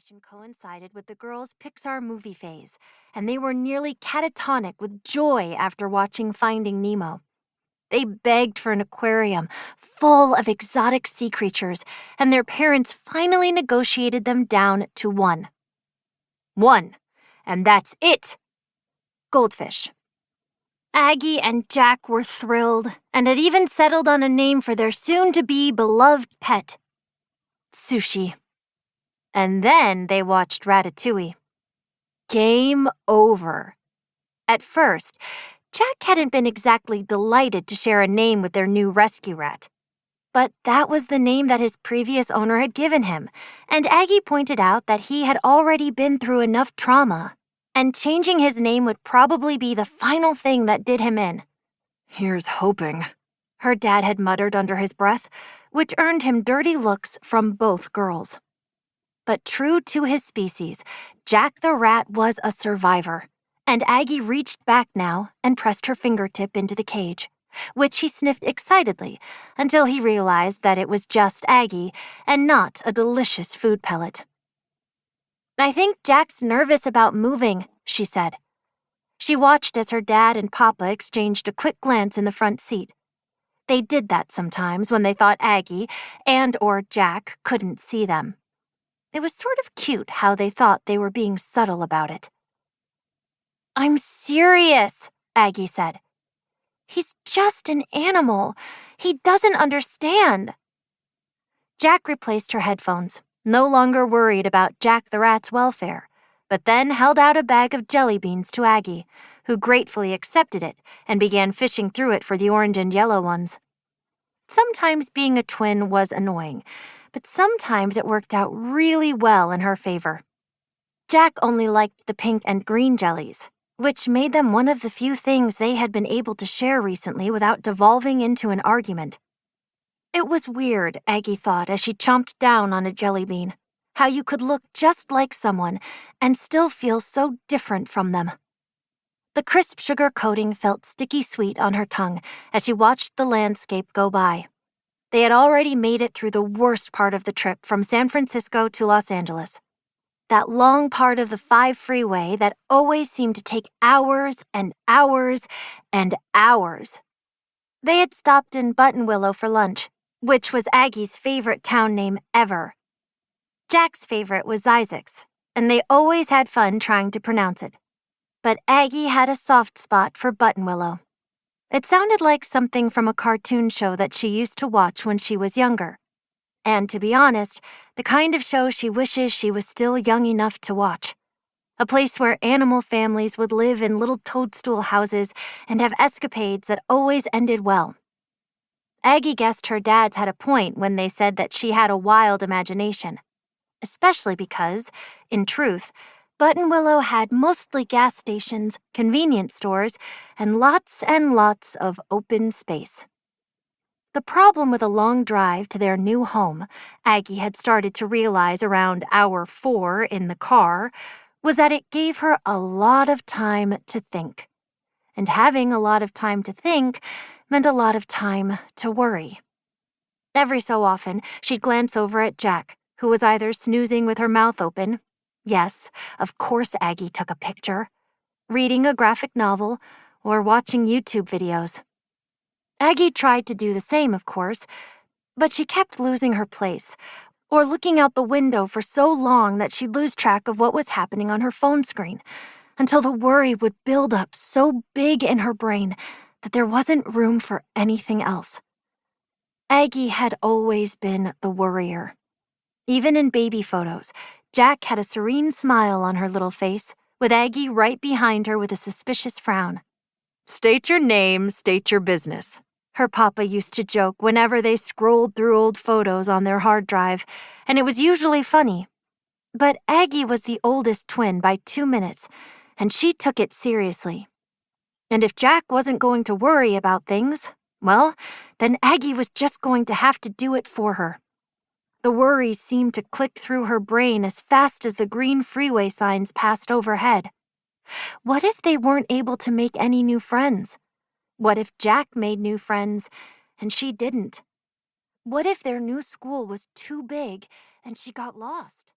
situation coincided with the girls' Pixar movie phase, and they were nearly catatonic with joy after watching Finding Nemo. They begged for an aquarium full of exotic sea creatures, and their parents finally negotiated them down to one. One, and that's it! Goldfish. Aggie and Jack were thrilled, and had even settled on a name for their soon-to-be beloved pet. Sushi. And then they watched Ratatouille. Game over. At first, Jack hadn't been exactly delighted to share a name with their new rescue rat. But that was the name that his previous owner had given him, and Aggie pointed out that he had already been through enough trauma, and changing his name would probably be the final thing that did him in. "Here's hoping," her dad had muttered under his breath, which earned him dirty looks from both girls. But true to his species, Jack the Rat was a survivor, and Aggie reached back now and pressed her fingertip into the cage, which he sniffed excitedly until he realized that it was just Aggie and not a delicious food pellet. "I think Jack's nervous about moving," she said. She watched as her dad and Papa exchanged a quick glance in the front seat. They did that sometimes when they thought Aggie and/or Jack couldn't see them. It was sort of cute how they thought they were being subtle about it. "I'm serious," Aggie said. "He's just an animal. He doesn't understand." Jack replaced her headphones, no longer worried about Jack the Rat's welfare, but then held out a bag of jelly beans to Aggie, who gratefully accepted it and began fishing through it for the orange and yellow ones. Sometimes being a twin was annoying, but sometimes it worked out really well in her favor. Jack only liked the pink and green jellies, which made them one of the few things they had been able to share recently without devolving into an argument. It was weird, Aggie thought as she chomped down on a jelly bean, how you could look just like someone and still feel so different from them. The crisp sugar coating felt sticky sweet on her tongue as she watched the landscape go by. They had already made it through the worst part of the trip from San Francisco to Los Angeles. That long part of the 5 freeway that always seemed to take hours and hours and hours. They had stopped in Buttonwillow for lunch, which was Aggie's favorite town name ever. Jack's favorite was Isaac's, and they always had fun trying to pronounce it. But Aggie had a soft spot for Buttonwillow. It sounded like something from a cartoon show that she used to watch when she was younger. And to be honest, the kind of show she wishes she was still young enough to watch. A place where animal families would live in little toadstool houses and have escapades that always ended well. Aggie guessed her dads had a point when they said that she had a wild imagination, especially because, in truth, Buttonwillow had mostly gas stations, convenience stores, and lots of open space. The problem with a long drive to their new home, Aggie had started to realize around hour 4 in the car, was that it gave her a lot of time to think. And having a lot of time to think meant a lot of time to worry. Every so often, she'd glance over at Jack, who was either snoozing with her mouth open — yes, of course Aggie took a picture — reading a graphic novel, or watching YouTube videos. Aggie tried to do the same, of course, but she kept losing her place, or looking out the window for so long that she'd lose track of what was happening on her phone screen, until the worry would build up so big in her brain that there wasn't room for anything else. Aggie had always been the worrier. Even in baby photos, Jack had a serene smile on her little face, with Aggie right behind her with a suspicious frown. "State your name, state your business," her papa used to joke whenever they scrolled through old photos on their hard drive, and it was usually funny. But Aggie was the oldest twin by 2 minutes, and she took it seriously. And if Jack wasn't going to worry about things, well, then Aggie was just going to have to do it for her. The worries seemed to click through her brain as fast as the green freeway signs passed overhead. What if they weren't able to make any new friends? What if Jack made new friends and she didn't? What if their new school was too big and she got lost?